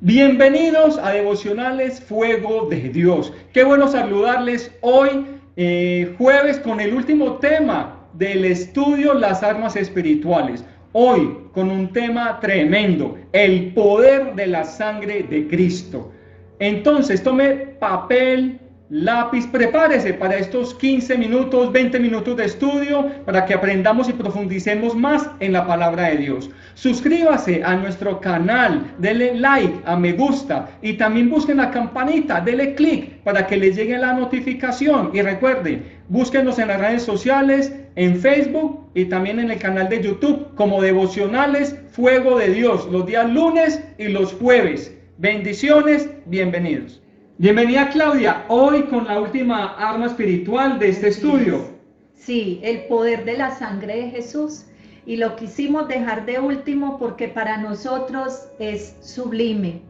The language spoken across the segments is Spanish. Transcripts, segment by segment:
Bienvenidos a Devocionales Fuego de Dios. Qué bueno saludarles hoy, jueves, con el último tema del estudio Las Armas Espirituales. Hoy con un tema tremendo, el poder de la sangre de Cristo. Entonces tome papel, lápiz, prepárese para estos 15 minutos, 20 minutos de estudio para que aprendamos y profundicemos más en la palabra de Dios. Suscríbase a nuestro canal, dele like, a me gusta y también busquen la campanita, dele clic para que les llegue la notificación. Y recuerden, búsquenos en las redes sociales, en Facebook y también en el canal de YouTube como Devocionales Fuego de Dios, los días lunes y los jueves. Bendiciones, bienvenidos. Bienvenida Claudia, hoy con la última arma espiritual de este estudio. Sí, el poder de la sangre de Jesús. Y lo quisimos dejar de último porque para nosotros es sublime,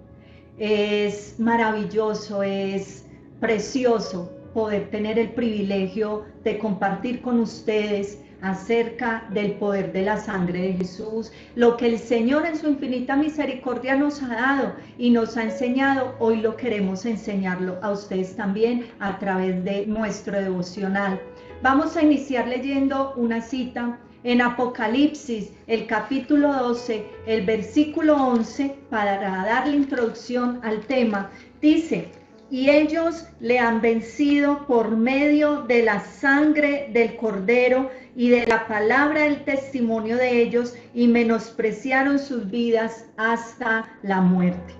es maravilloso, es precioso poder tener el privilegio de compartir con ustedes acerca del poder de la sangre de Jesús, lo que el Señor en su infinita misericordia nos ha dado y nos ha enseñado. Hoy lo queremos enseñarlo a ustedes también a través de nuestro devocional. Vamos a iniciar leyendo una cita en Apocalipsis, el capítulo 12, el versículo 11, para darle introducción al tema. Dice: y ellos le han vencido por medio de la sangre del Cordero y de la palabra del testimonio de ellos, y menospreciaron sus vidas hasta la muerte.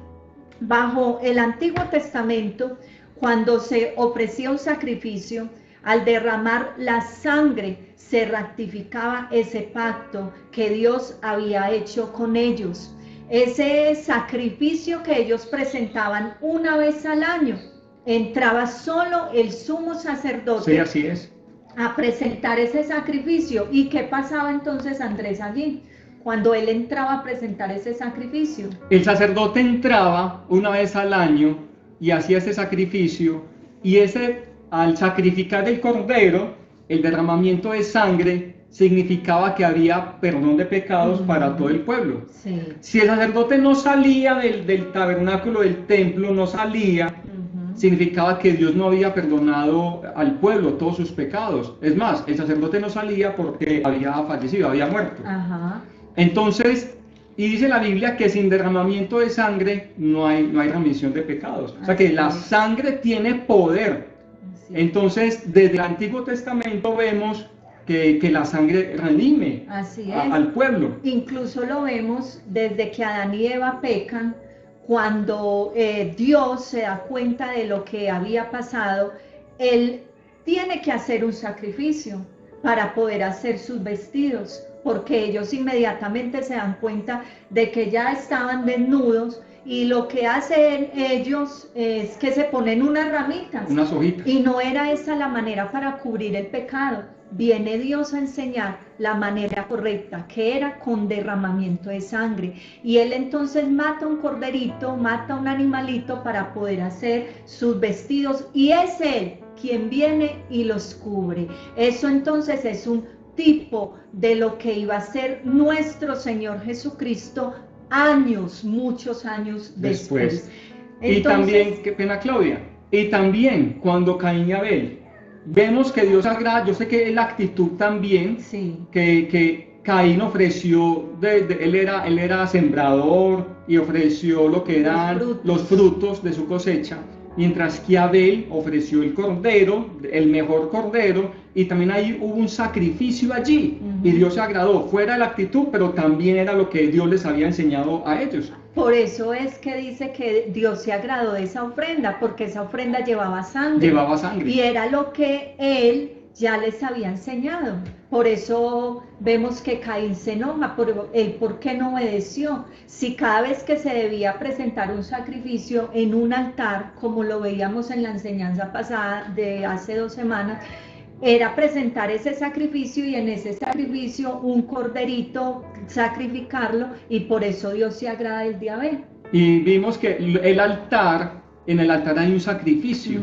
Bajo el Antiguo Testamento, cuando se ofrecía un sacrificio, al derramar la sangre se ratificaba ese pacto que Dios había hecho con ellos. Ese sacrificio que ellos presentaban una vez al año, entraba solo el sumo sacerdote. Sí, así es. A presentar ese sacrificio. ¿Y qué pasaba entonces, Andrés, allí cuando él entraba a presentar ese sacrificio? El sacerdote entraba una vez al año y hacía ese sacrificio, y al sacrificar el cordero, el derramamiento de sangre significaba que había perdón de pecados para todo el pueblo. Sí. Si el sacerdote no salía del tabernáculo, del templo, no salía, significaba que Dios no había perdonado al pueblo todos sus pecados. Es más, el sacerdote no salía porque había fallecido, había muerto. Entonces, y dice la Biblia que sin derramamiento de sangre no hay remisión de pecados. O sea que la sangre tiene poder. Entonces, desde el Antiguo Testamento vemos que la sangre redime al pueblo. Incluso lo vemos desde que Adán y Eva pecan. Cuando Dios se da cuenta de lo que había pasado, Él tiene que hacer un sacrificio para poder hacer sus vestidos, porque ellos inmediatamente se dan cuenta de que ya estaban desnudos, y lo que hacen ellos es que se ponen unas ramitas, unas hojitas. Y no era esa la manera para cubrir el pecado. Viene Dios a enseñar la manera correcta, que era con derramamiento de sangre. Y Él entonces mata un corderito, mata un animalito para poder hacer sus vestidos, y es Él quien viene y los cubre. Eso entonces es un tipo de lo que iba a ser nuestro Señor Jesucristo años, muchos años después. Entonces, y también, qué pena Claudia, y también cuando Caín y Abel, vemos que Dios agrada. Yo sé que la actitud también, que Caín ofreció, él era sembrador y ofreció lo que eran los frutos de su cosecha, mientras que Abel ofreció el cordero, el mejor cordero, y también ahí hubo un sacrificio allí, y Dios se agradó. Fuera de la actitud, pero también era lo que Dios les había enseñado a ellos. Por eso es que dice que Dios se agradó de esa ofrenda, porque esa ofrenda llevaba sangre. Llevaba sangre. Y era lo que Él ya les había enseñado. Por eso vemos que Caín se enoja, ¿por qué no obedeció? Si cada vez que se debía presentar un sacrificio en un altar, como lo veíamos en la enseñanza pasada de hace 2 semanas, era presentar ese sacrificio, y en ese sacrificio un corderito, sacrificarlo, y por eso Dios se agrada del de Abel. Y vimos que en el altar hay un sacrificio.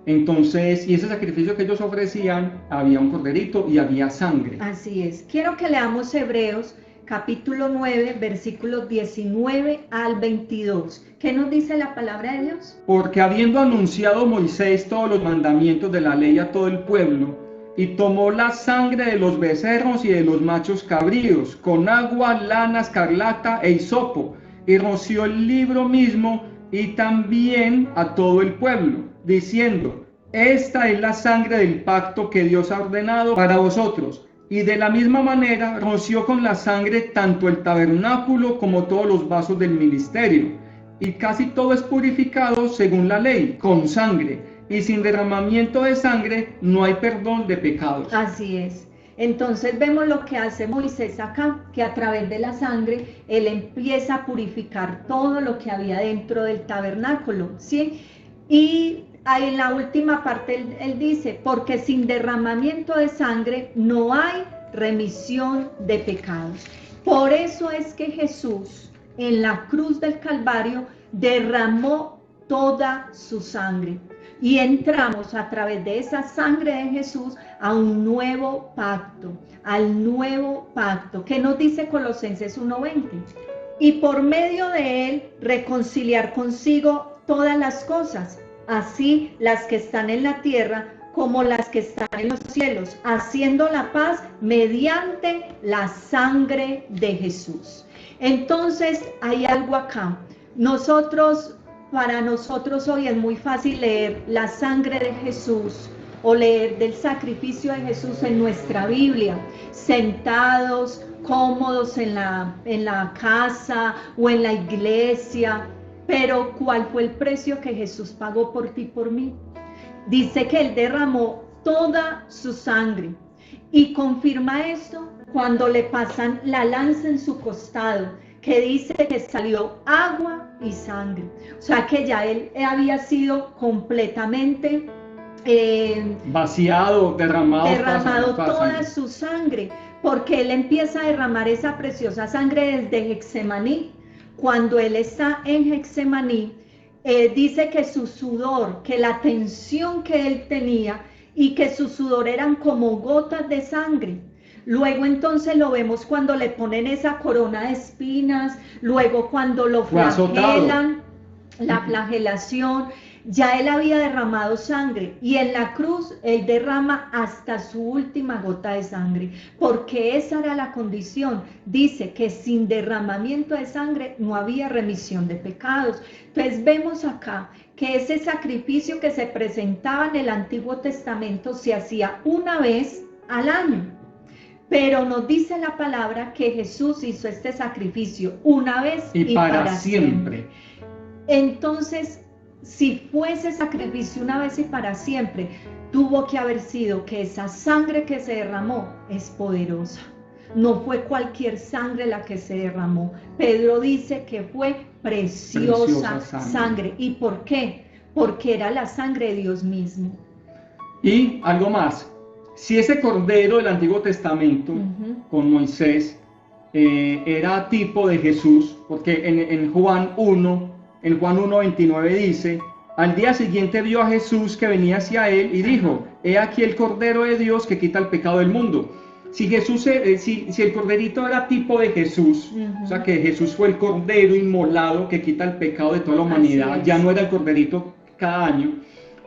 Entonces, y ese sacrificio que ellos ofrecían, había un corderito y había sangre. Así es. Quiero que leamos Hebreos capítulo 9, versículos 19 al 22. ¿Qué nos dice la palabra de Dios? Porque habiendo anunciado Moisés todos los mandamientos de la ley a todo el pueblo, y tomó la sangre de los becerros y de los machos cabríos, con agua, lana, escarlata e hisopo, y roció el libro mismo y también a todo el pueblo, diciendo: esta es la sangre del pacto que Dios ha ordenado para vosotros. Y de la misma manera roció con la sangre tanto el tabernáculo como todos los vasos del ministerio. Y casi todo es purificado según la ley, con sangre. Y sin derramamiento de sangre no hay perdón de pecados. Así es. Entonces vemos lo que hace Moisés acá, que a través de la sangre él empieza a purificar todo lo que había dentro del tabernáculo, ¿sí? Y ahí en la última parte él dice: porque sin derramamiento de sangre no hay remisión de pecados. Por eso es que Jesús en la cruz del Calvario derramó toda su sangre. Y entramos a través de esa sangre de Jesús a un nuevo pacto, al nuevo pacto. ¿Qué nos dice Colosenses 1:20? Y por medio de él reconciliar consigo todas las cosas, así las que están en la tierra como las que están en los cielos, haciendo la paz mediante la sangre de Jesús. Entonces hay algo acá. Para nosotros hoy es muy fácil leer la sangre de Jesús o leer del sacrificio de Jesús en nuestra Biblia, sentados, cómodos en la casa o en la iglesia. Pero ¿cuál fue el precio que Jesús pagó por ti y por mí? Dice que Él derramó toda su sangre. Y confirma esto cuando le pasan la lanza en su costado, que dice que salió agua y sangre. O sea que ya Él había sido completamente vaciado, derramado toda su sangre, porque Él empieza a derramar esa preciosa sangre desde Getsemaní. Cuando Él está en Getsemaní, dice que su sudor, que la tensión que Él tenía y que su sudor eran como gotas de sangre. Luego entonces lo vemos cuando le ponen esa corona de espinas, luego cuando lo flagelan, la flagelación. Ya Él había derramado sangre y en la cruz Él derrama hasta su última gota de sangre, porque esa era la condición. Dice que sin derramamiento de sangre no había remisión de pecados. Entonces vemos acá que ese sacrificio que se presentaba en el Antiguo Testamento se hacía una vez al año. Pero nos dice la palabra que Jesús hizo este sacrificio una vez y para siempre. Entonces, si fuese sacrificio una vez y para siempre, tuvo que haber sido que esa sangre que se derramó es poderosa. No fue cualquier sangre la que se derramó. Pedro dice que fue preciosa sangre. ¿Y por qué? Porque era la sangre de Dios mismo. Y algo más. Si ese cordero del Antiguo Testamento con Moisés era tipo de Jesús, porque en Juan 1:29 dice: al día siguiente vio a Jesús que venía hacia él y dijo: he aquí el Cordero de Dios que quita el pecado del mundo. Si el corderito era tipo de Jesús, o sea que Jesús fue el cordero inmolado que quita el pecado de toda la humanidad, ya no era el corderito cada año.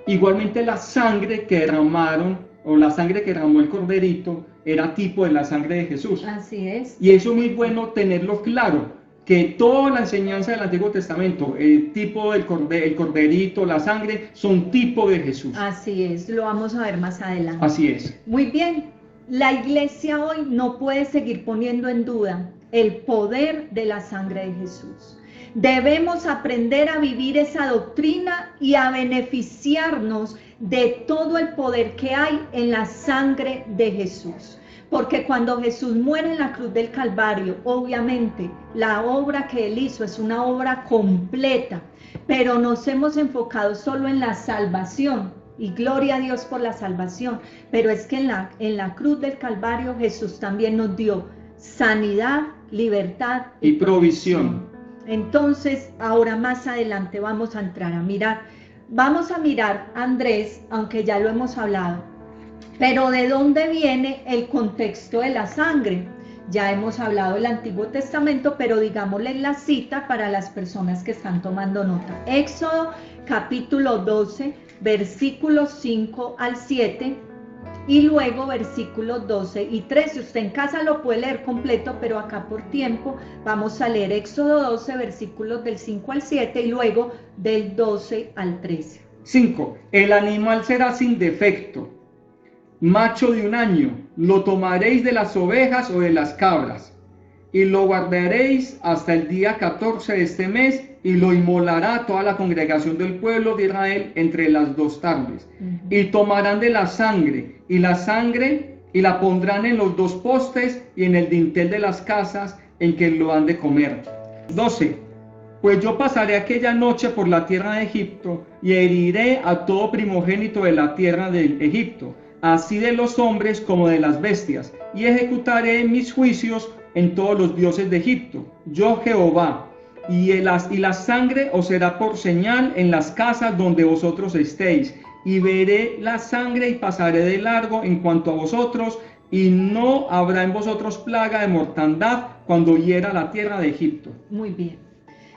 Igualmente la sangre que derramaron, o la sangre que derramó el corderito, era tipo de la sangre de Jesús. Así es. Y eso es muy bueno tenerlo claro, que toda la enseñanza del Antiguo Testamento, el tipo del corderito, la sangre, son tipo de Jesús. Así es, lo vamos a ver más adelante. Así es. Muy bien, la iglesia hoy no puede seguir poniendo en duda el poder de la sangre de Jesús. Debemos aprender a vivir esa doctrina y a beneficiarnos de todo el poder que hay en la sangre de Jesús. Porque cuando Jesús muere en la cruz del Calvario, obviamente la obra que Él hizo es una obra completa, pero nos hemos enfocado solo en la salvación, y gloria a Dios por la salvación, pero es que en la cruz del Calvario Jesús también nos dio sanidad, libertad y provisión. Entonces, ahora más adelante vamos a entrar a mirar. Vamos a mirar, Andrés, aunque ya lo hemos hablado, pero ¿de dónde viene el contexto de la sangre? Ya hemos hablado del Antiguo Testamento, pero digámosle la cita para las personas que están tomando nota. Éxodo capítulo 12, versículos 5 al 7, y luego versículos 12 y 13. Usted en casa lo puede leer completo, pero acá por tiempo vamos a leer Éxodo 12, versículos del 5 al 7 y luego del 12 al 13. 5. El animal será sin defecto, macho de 1 año. Lo tomaréis de las ovejas o de las cabras, y lo guardaréis hasta el día 14 de este mes, y lo inmolará toda la congregación del pueblo de Israel entre las 2 tardes. Y tomarán de la sangre, y la pondrán en los 2 postes y en el dintel de las casas en que lo han de comer. 12. Pues yo pasaré aquella noche por la tierra de Egipto, y heriré a todo primogénito de la tierra de Egipto, así de los hombres como de las bestias, y ejecutaré mis juicios en todos los dioses de Egipto. Yo Jehová. Y la sangre os será por señal en las casas donde vosotros estéis, y veré la sangre y pasaré de largo en cuanto a vosotros, y no habrá en vosotros plaga de mortandad cuando hiera la tierra de Egipto. Muy bien.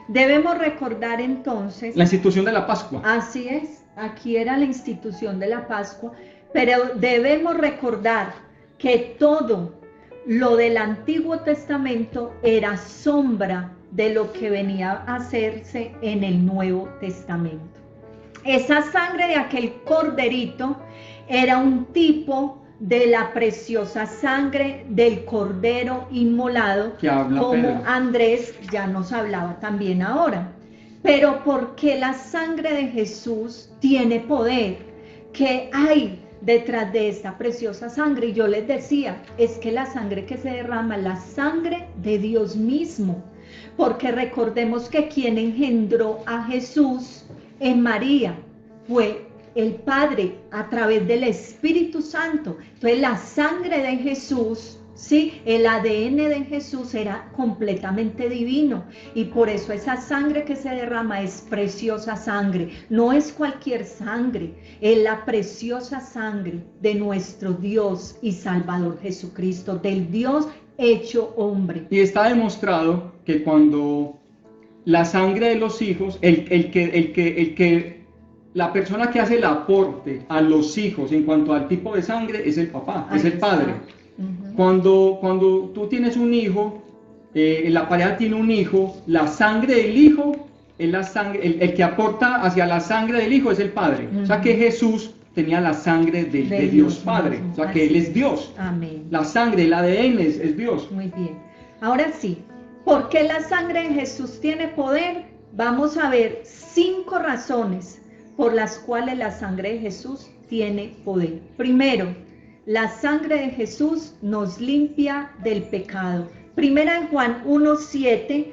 Debemos recordar entonces la institución de la Pascua. Así es, aquí era la institución de la Pascua, pero debemos recordar que todo lo del Antiguo Testamento era sombra de lo que venía a hacerse en el Nuevo Testamento. Esa sangre de aquel corderito era un tipo de la preciosa sangre del cordero inmolado, como Pedro. Andrés ya nos hablaba también ahora. Pero porque la sangre de Jesús tiene poder, ¿qué hay detrás de esta preciosa sangre? Y yo les decía, es que la sangre que se derrama es la sangre de Dios mismo, porque recordemos que quien engendró a Jesús en María fue el Padre a través del Espíritu Santo. Entonces la sangre de Jesús, ¿sí? El ADN de Jesús era completamente divino, y por eso esa sangre que se derrama es preciosa sangre. No es cualquier sangre, es la preciosa sangre de nuestro Dios y Salvador Jesucristo, del Dios hecho hombre. Y está demostrado que cuando la sangre de los hijos, la persona que hace el aporte a los hijos en cuanto al tipo de sangre es el papá, es el padre. Cuando tú tienes un hijo, la pareja tiene un hijo, la sangre del hijo es la sangre, el que aporta hacia la sangre del hijo es el padre. O sea que Jesús tenía la sangre de Dios Padre, o sea que Él es Dios. Amén. La sangre, el ADN es Dios. Muy bien. Ahora sí, ¿por qué la sangre de Jesús tiene poder? Vamos a ver 5 razones por las cuales la sangre de Jesús tiene poder. Primero, la sangre de Jesús nos limpia del pecado. Primera en Juan 1:7,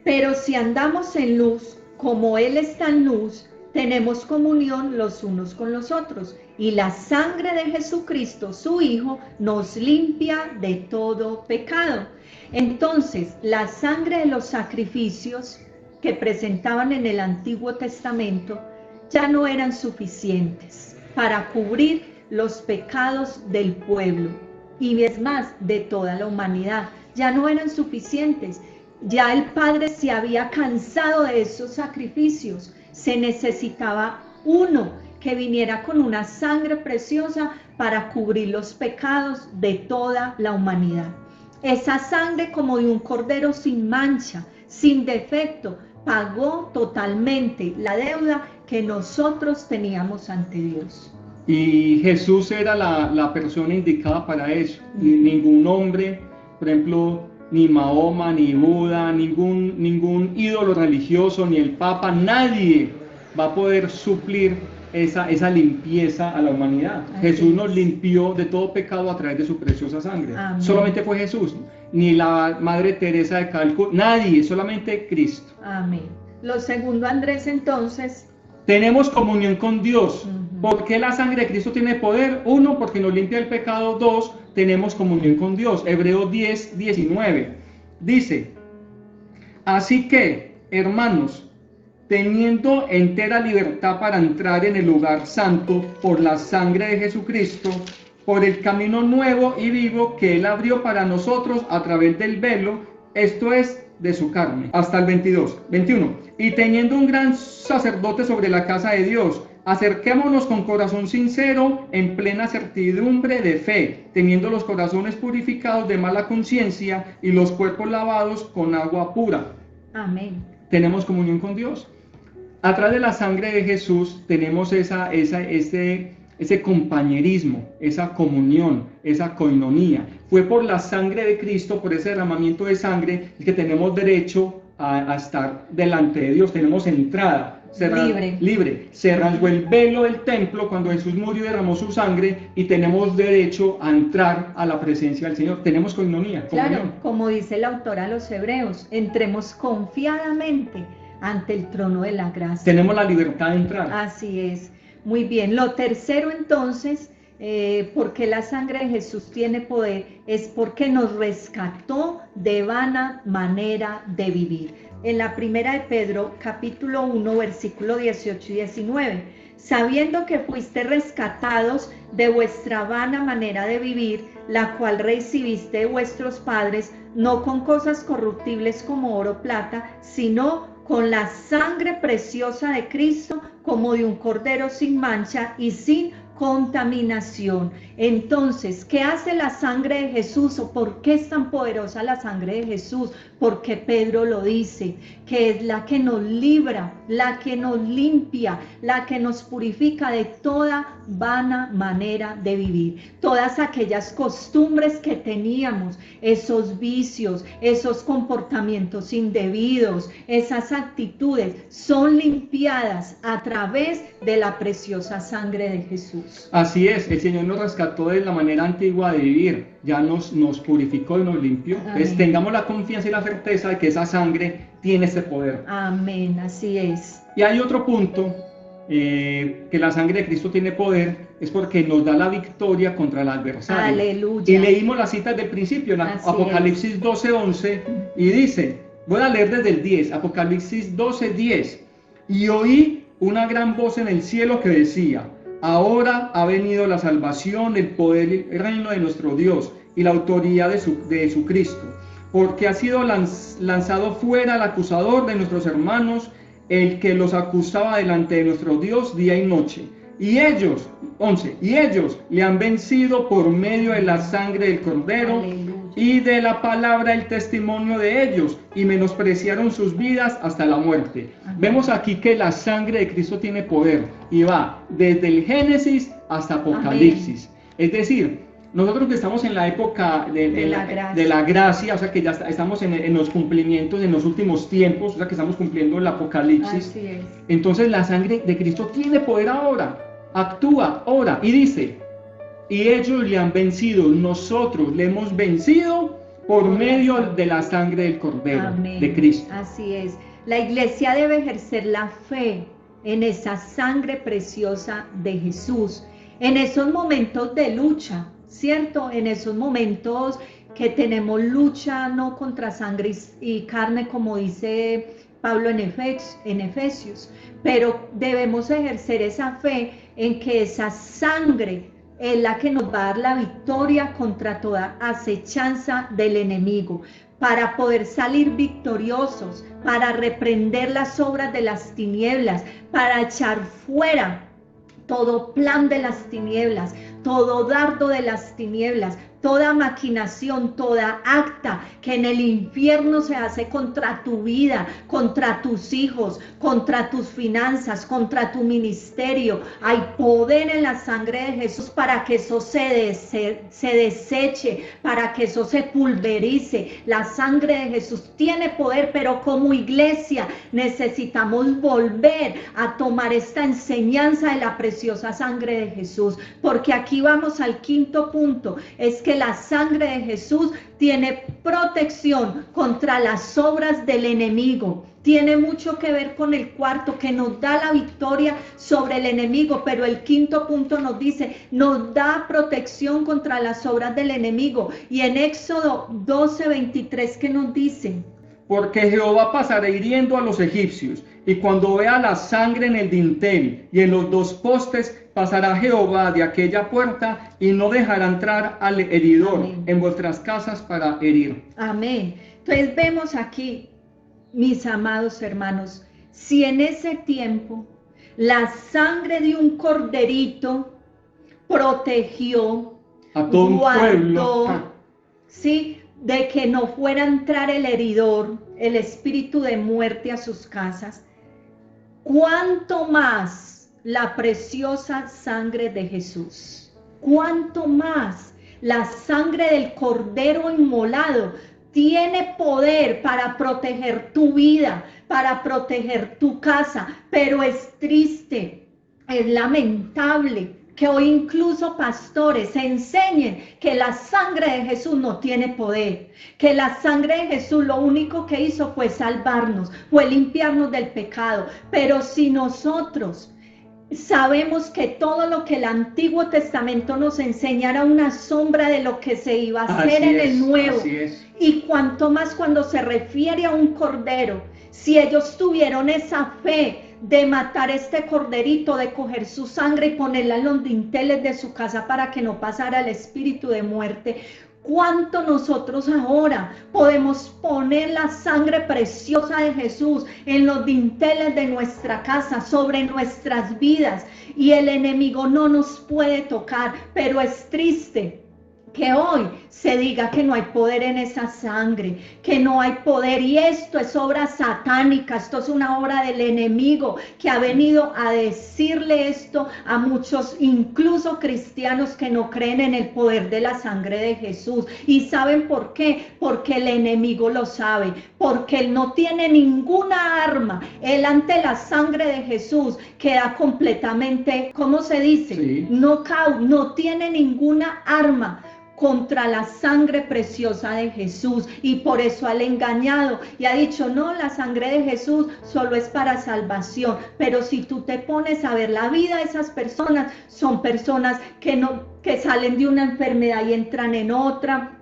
pero si andamos en luz, como Él está en luz, tenemos comunión los unos con los otros, y la sangre de Jesucristo, su Hijo, nos limpia de todo pecado. Entonces, la sangre de los sacrificios que presentaban en el Antiguo Testamento ya no eran suficientes para cubrir los pecados del pueblo, y es más, de toda la humanidad. Ya no eran suficientes. Ya el Padre se había cansado de esos sacrificios. Se necesitaba uno que viniera con una sangre preciosa para cubrir los pecados de toda la humanidad. Esa sangre, como de un cordero sin mancha, sin defecto, pagó totalmente la deuda que nosotros teníamos ante Dios. Y Jesús era la persona indicada para eso. Ningún hombre, por ejemplo, ni Mahoma, ni Buda, ningún ídolo religioso, ni el Papa, nadie va a poder suplir esa limpieza a la humanidad. Jesús nos limpió de todo pecado a través de su preciosa sangre. Amén. Solamente fue Jesús, ni la Madre Teresa de Calcuta, nadie, solamente Cristo. Amén. Lo segundo, Andrés, entonces, tenemos comunión con Dios. ¿Por qué la sangre de Cristo tiene poder? 1, porque nos limpia el pecado. 2, tenemos comunión con Dios. Hebreos 10:19 dice: así que, hermanos, teniendo entera libertad para entrar en el lugar santo por la sangre de Jesucristo, por el camino nuevo y vivo que Él abrió para nosotros a través del velo, esto es, de su carne. Hasta el 21. Y teniendo un gran sacerdote sobre la casa de Dios, acerquémonos con corazón sincero, en plena certidumbre de fe, teniendo los corazones purificados de mala conciencia y los cuerpos lavados con agua pura. Amén. Tenemos comunión con Dios. A través de la sangre de Jesús tenemos ese compañerismo, esa comunión, esa coinonía. Fue por la sangre de Cristo, por ese derramamiento de sangre, que tenemos derecho a estar delante de Dios. Tenemos entrada libre. Se rasgó el velo del templo cuando Jesús murió y derramó su sangre, y tenemos derecho a entrar a la presencia del Señor. Tenemos coinonía, comunión. Claro, como dice el autor a los Hebreos, entremos confiadamente ante el trono de la gracia. Tenemos la libertad de entrar. Así es. Muy bien. Lo tercero, entonces, porque la sangre de Jesús tiene poder, es porque nos rescató de vana manera de vivir. En la primera de Pedro, capítulo 1, versículo 18 y 19, sabiendo que fuiste rescatados de vuestra vana manera de vivir, la cual recibiste de vuestros padres, no con cosas corruptibles como oro o plata, sino con la sangre preciosa de Cristo, como de un cordero sin mancha y sin contaminación. Entonces, ¿qué hace la sangre de Jesús, o por qué es tan poderosa la sangre de Jesús? Porque Pedro lo dice, que es la que nos libra, la que nos limpia, la que nos purifica de toda vana manera de vivir. Todas aquellas costumbres que teníamos, esos vicios, esos comportamientos indebidos, esas actitudes, son limpiadas a través de la preciosa sangre de Jesús. Así es, el Señor nos rescató de la manera antigua de vivir, ya nos purificó y nos limpió. Amén. Entonces tengamos la confianza y la certeza de que esa sangre tiene ese poder. Amén, así es. Y hay otro punto, que la sangre de Cristo tiene poder, es porque nos da la victoria contra el adversario. Aleluya. Y leímos las citas del principio, en Apocalipsis 12:11, y dice, voy a leer desde el 10, Apocalipsis 12:10, y oí una gran voz en el cielo que decía, ahora ha venido la salvación, el poder y el reino de nuestro Dios y la autoridad de su Cristo, porque ha sido lanzado fuera el acusador de nuestros hermanos, el que los acusaba delante de nuestro Dios día y noche. Y ellos, 11, y ellos le han vencido por medio de la sangre del Cordero. Aleluya. Y de la palabra del testimonio de ellos, y menospreciaron sus vidas hasta la muerte. Amén. Vemos aquí que la sangre de Cristo tiene poder y va desde el Génesis hasta Apocalipsis. Amén. Es decir, nosotros que estamos en la época de la gracia, o sea que ya estamos en los cumplimientos, en los últimos tiempos, o sea que estamos cumpliendo el Apocalipsis. Así es. Entonces la sangre de Cristo tiene poder ahora, actúa ahora, y dice, y ellos le han vencido, nosotros le hemos vencido por medio de la sangre del Cordero. Amén. De Cristo. Así es. La iglesia debe ejercer la fe en esa sangre preciosa de Jesús, en esos momentos de lucha, ¿cierto? En esos momentos que tenemos lucha no contra sangre y carne, como dice Pablo en Efesios, pero debemos ejercer esa fe en que esa sangre es la que nos va a dar la victoria contra toda acechanza del enemigo, para poder salir victoriosos, para reprender las obras de las tinieblas, para echar fuera todo plan de las tinieblas, todo dardo de las tinieblas, toda maquinación, toda acta que en el infierno se hace contra tu vida, contra tus hijos, contra tus finanzas, contra tu ministerio. Hay poder en la sangre de Jesús para que eso se deseche, para que eso se pulverice. La sangre de Jesús tiene poder, pero como iglesia necesitamos volver a tomar esta enseñanza de la preciosa sangre de Jesús, porque aquí vamos al quinto punto, es que la sangre de Jesús tiene protección contra las obras del enemigo. Tiene mucho que ver con el cuarto, que nos da la victoria sobre el enemigo, pero el quinto punto nos dice, nos da protección contra las obras del enemigo. Y en Éxodo 12:23, ¿qué nos dice? porque Jehová pasará hiriendo a los egipcios, y cuando vea la sangre en el dintel y en los dos postes, pasará Jehová de aquella puerta y no dejará entrar al heridor Amén. en vuestras casas para herir. Amén. Entonces vemos aquí, mis amados hermanos, si en ese tiempo la sangre de un corderito protegió A todo un pueblo. guardó, ¿sí?, de que no fuera a entrar el heridor, el espíritu de muerte a sus casas, ¿cuánto más la preciosa sangre de Jesús? ¿Cuánto más la sangre del cordero inmolado tiene poder para proteger tu vida, para proteger tu casa? Pero es triste, es lamentable que hoy incluso pastores enseñen que la sangre de Jesús no tiene poder, que la sangre de Jesús lo único que hizo fue salvarnos, fue limpiarnos del pecado. Pero si nosotros sabemos que todo lo que el Antiguo Testamento nos enseña era una sombra de lo que se iba a hacer en el Nuevo, y cuanto más cuando se refiere a un cordero, si ellos tuvieron esa fe de matar este corderito, de coger su sangre y ponerla en los dinteles de su casa para que no pasara el espíritu de muerte, ¿cuánto nosotros ahora podemos poner la sangre preciosa de Jesús en los dinteles de nuestra casa, sobre nuestras vidas, y el enemigo no nos puede tocar? Pero es triste que hoy se diga que no hay poder en esa sangre, que no hay poder, y esto es obra satánica, esto es una obra del enemigo que ha venido a decirle esto a muchos, incluso cristianos, que no creen en el poder de la sangre de Jesús. ¿Y saben por qué? Porque el enemigo lo sabe, porque él no tiene ninguna arma. Él ante la sangre de Jesús queda completamente, ¿cómo se dice? Sí. Knockout, no tiene ninguna arma contra la sangre preciosa de Jesús, y por eso ha engañado y ha dicho: no, la sangre de Jesús solo es para salvación. Pero si tú te pones a ver la vida de esas personas, son personas que salen de una enfermedad y entran en otra.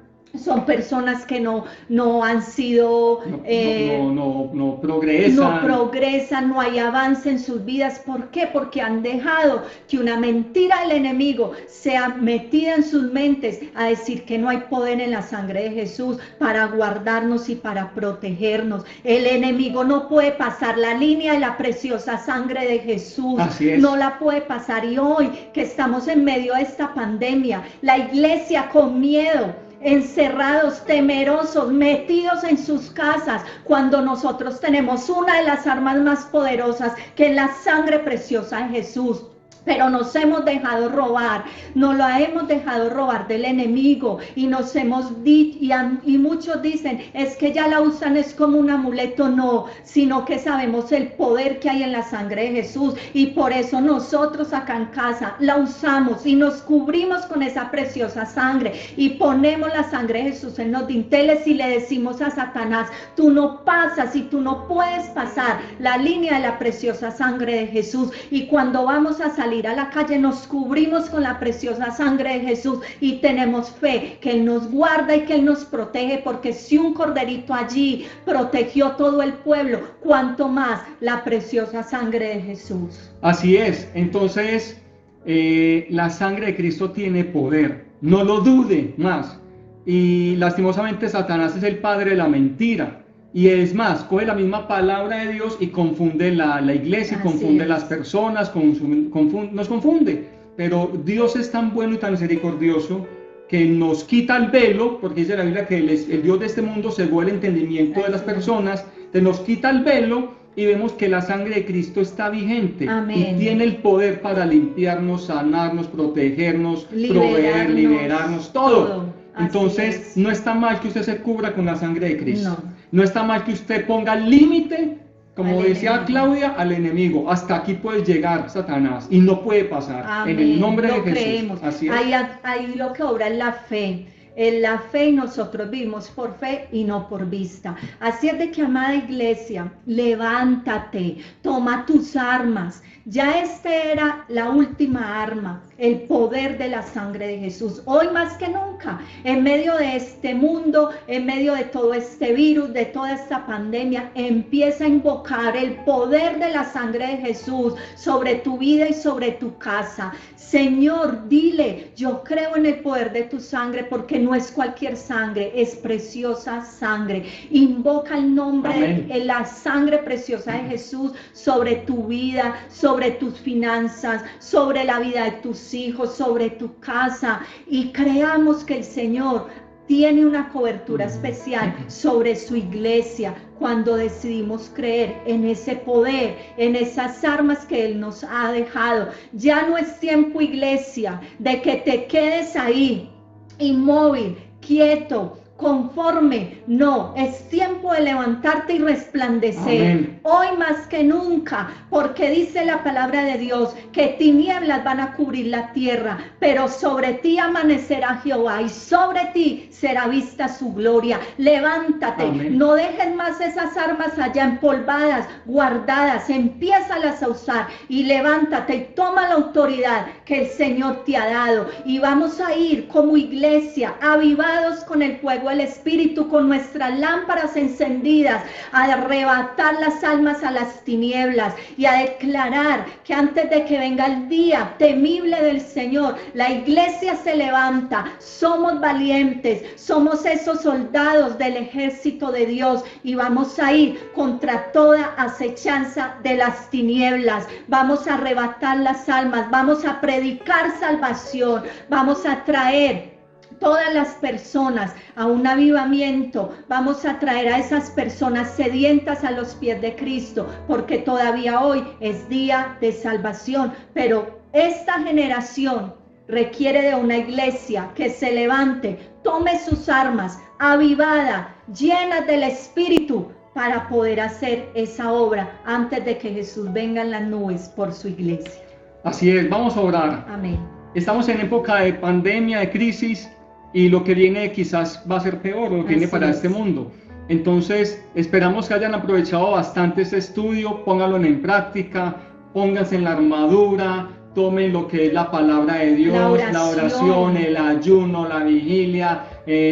Son personas que no han sido, no progresan. No progresan, no hay avance en sus vidas. ¿Por qué? Porque han dejado que una mentira del enemigo sea metida en sus mentes a decir que no hay poder en la sangre de Jesús para guardarnos y para protegernos. El enemigo no puede pasar la línea de la preciosa sangre de Jesús. Así es. No la puede pasar. Y hoy que estamos en medio de esta pandemia, la iglesia con miedo, encerrados, temerosos, metidos en sus casas, cuando nosotros tenemos una de las armas más poderosas, que es la sangre preciosa de Jesús. Pero nos hemos dejado robar, nos la hemos dejado robar del enemigo, y nos hemos dicho, y muchos dicen: es que ya la usan, es como un amuleto. No, sino que sabemos el poder que hay en la sangre de Jesús, y por eso nosotros acá en casa la usamos y nos cubrimos con esa preciosa sangre, y ponemos la sangre de Jesús en los dinteles y le decimos a Satanás: tú no pasas y tú no puedes pasar la línea de la preciosa sangre de Jesús. Y cuando vamos a salir a la calle, nos cubrimos con la preciosa sangre de Jesús y tenemos fe que Él nos guarda y que Él nos protege, porque si un corderito allí protegió todo el pueblo, cuánto más la preciosa sangre de Jesús. Así es. Entonces la sangre de Cristo tiene poder, no lo dude más. Y lastimosamente Satanás es el padre de la mentira. Y es más, coge la misma palabra de Dios y confunde la iglesia, y confunde las personas, nos confunde. Pero Dios es tan bueno y tan misericordioso que nos quita el velo, porque dice la Biblia que el Dios de este mundo cegó el entendimiento de las personas, nos quita el velo y vemos que la sangre de Cristo está vigente. Amén. Y tiene el poder para limpiarnos, sanarnos, protegernos, proveer, liberarnos, todo. Entonces, no está mal que usted se cubra con la sangre de Cristo. No está mal que usted ponga límite, como decía Claudia, al enemigo. Hasta aquí puede llegar Satanás y no puede pasar. Amén. En el nombre de Jesús. Creemos. Así es. Ahí lo que obra es la fe. En la fe, y nosotros vivimos por fe y no por vista. Así es de que, amada iglesia, levántate, toma tus armas. Ya esta era la última arma, el poder de la sangre de Jesús. Hoy más que nunca, en medio de este mundo, en medio de todo este virus, de toda esta pandemia, empieza a invocar el poder de la sangre de Jesús sobre tu vida y sobre tu casa. Señor, dile, yo creo en el poder de tu sangre, porque no es cualquier sangre, es preciosa sangre. Invoca el nombre, la sangre preciosa de Jesús sobre tu vida, sobre tus finanzas, sobre la vida de tus hijos, sobre tu casa, y creamos que el Señor tiene una cobertura especial sobre su iglesia cuando decidimos creer en ese poder, en esas armas que Él nos ha dejado. Ya no es tiempo, iglesia, de que te quedes ahí, inmóvil, quieto, conforme. No, es tiempo de levantarte y resplandecer. Amén. Hoy más que nunca, porque dice la palabra de Dios que tinieblas van a cubrir la tierra, pero sobre ti amanecerá Jehová y sobre ti será vista su gloria. Levántate. Amén. No dejes más esas armas allá empolvadas, guardadas, empiézalas a usar y levántate y toma la autoridad que el Señor te ha dado, y vamos a ir como iglesia avivados con el fuego del Espíritu, con nuestras lámparas encendidas, a arrebatar las almas a las tinieblas y a declarar que antes de que venga el día temible del Señor, la iglesia se levanta. Somos valientes, somos esos soldados del ejército de Dios, y vamos a ir contra toda acechanza de las tinieblas. Vamos a arrebatar las almas, vamos a predicar salvación, vamos a traer todas las personas a un avivamiento. Vamos a traer a esas personas sedientas a los pies de Cristo, porque todavía hoy es día de salvación. Pero esta generación requiere de una iglesia que se levante, tome sus armas, avivada, llena del Espíritu, para poder hacer esa obra antes de que Jesús venga en las nubes por su iglesia. Así es, vamos a orar. Amén. Estamos en época de pandemia, de crisis, y lo que viene quizás va a ser peor, lo que viene para este mundo. Entonces, esperamos que hayan aprovechado bastante este estudio, pónganlo en práctica, pónganse en la armadura, tomen lo que es la palabra de Dios, la oración, el ayuno, la vigilia,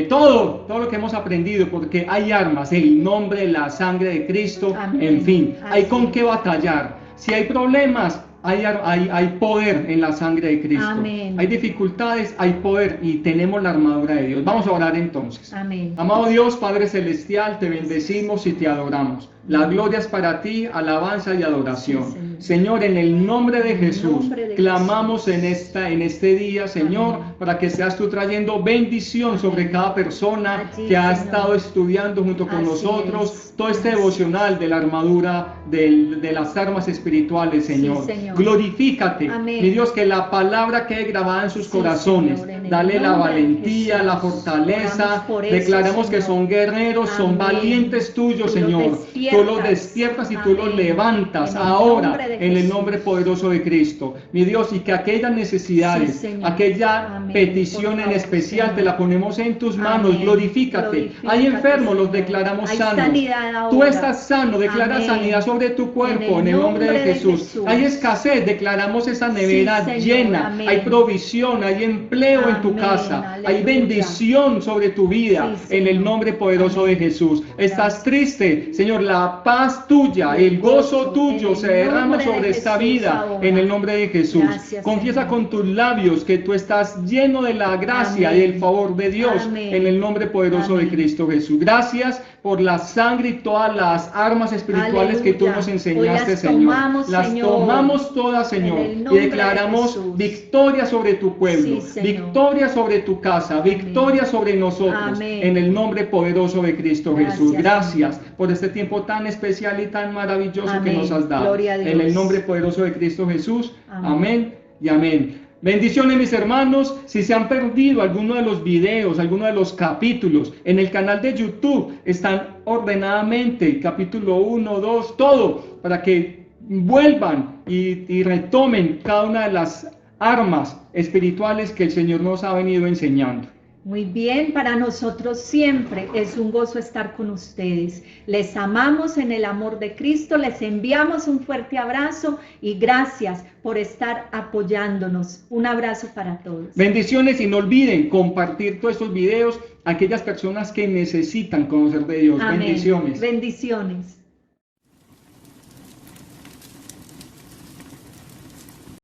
todo lo que hemos aprendido, porque hay armas, el nombre, la sangre de Cristo. Amén. En fin, hay con qué batallar. Si hay problemas, hay poder en la sangre de Cristo. Amén. Hay dificultades, hay poder, y tenemos la armadura de Dios. Vamos a orar entonces. Amén. Amado Dios, Padre Celestial, te bendecimos y te adoramos. La gloria es para ti, alabanza y adoración. Sí, Señor, en el nombre de Jesús, clamamos en este día, Señor, para que seas tú trayendo bendición sobre cada persona que ha estado estudiando junto con nosotros todo este devocional de la armadura de las armas espirituales, Señor. Glorifícate, mi Dios, que la palabra quede grabada en sus corazones. Dale la valentía, la fortaleza. Declaramos que son guerreros, son valientes tuyos, Señor. Tú los despiertas y tú los levantas ahora en el nombre poderoso de Cristo, mi Dios, y que aquellas necesidades, aquella petición en especial, te la ponemos en tus manos. Glorifícate. Hay enfermos, los declaramos sanos. Tú estás sano, declara sanidad sobre tu cuerpo en el nombre de Jesús. Hay escasez, declaramos esa nevera llena. Hay provisión, hay empleo en tu casa, hay bendición sobre tu vida en el nombre poderoso de Jesús. Estás triste, Señor, la paz tuya, el gozo tuyo se derrama sobre esta vida en el nombre de Jesús. Confiesa con tus labios que tú estás lleno de la gracia y el favor de Dios en el nombre poderoso de Cristo Jesús. Gracias por la sangre y todas las armas espirituales que tú nos enseñaste, Señor. Las tomamos todas, Señor, y declaramos victoria sobre tu pueblo, victoria sobre tu casa, victoria sobre nosotros en el nombre poderoso de Cristo Jesús. Gracias por este tiempo tan especial y tan maravilloso que nos has dado. En el nombre poderoso de Cristo Jesús. Amén y amén. Bendiciones, mis hermanos. Si se han perdido alguno de los videos, alguno de los capítulos, en el canal de YouTube están ordenadamente, capítulo 1, 2, todo, para que vuelvan y retomen cada una de las armas espirituales que el Señor nos ha venido enseñando. Muy bien, para nosotros siempre es un gozo estar con ustedes. Les amamos en el amor de Cristo, les enviamos un fuerte abrazo y gracias por estar apoyándonos. Un abrazo para todos. Bendiciones y no olviden compartir todos estos videos a aquellas personas que necesitan conocer de Dios. Amén. Bendiciones. Bendiciones.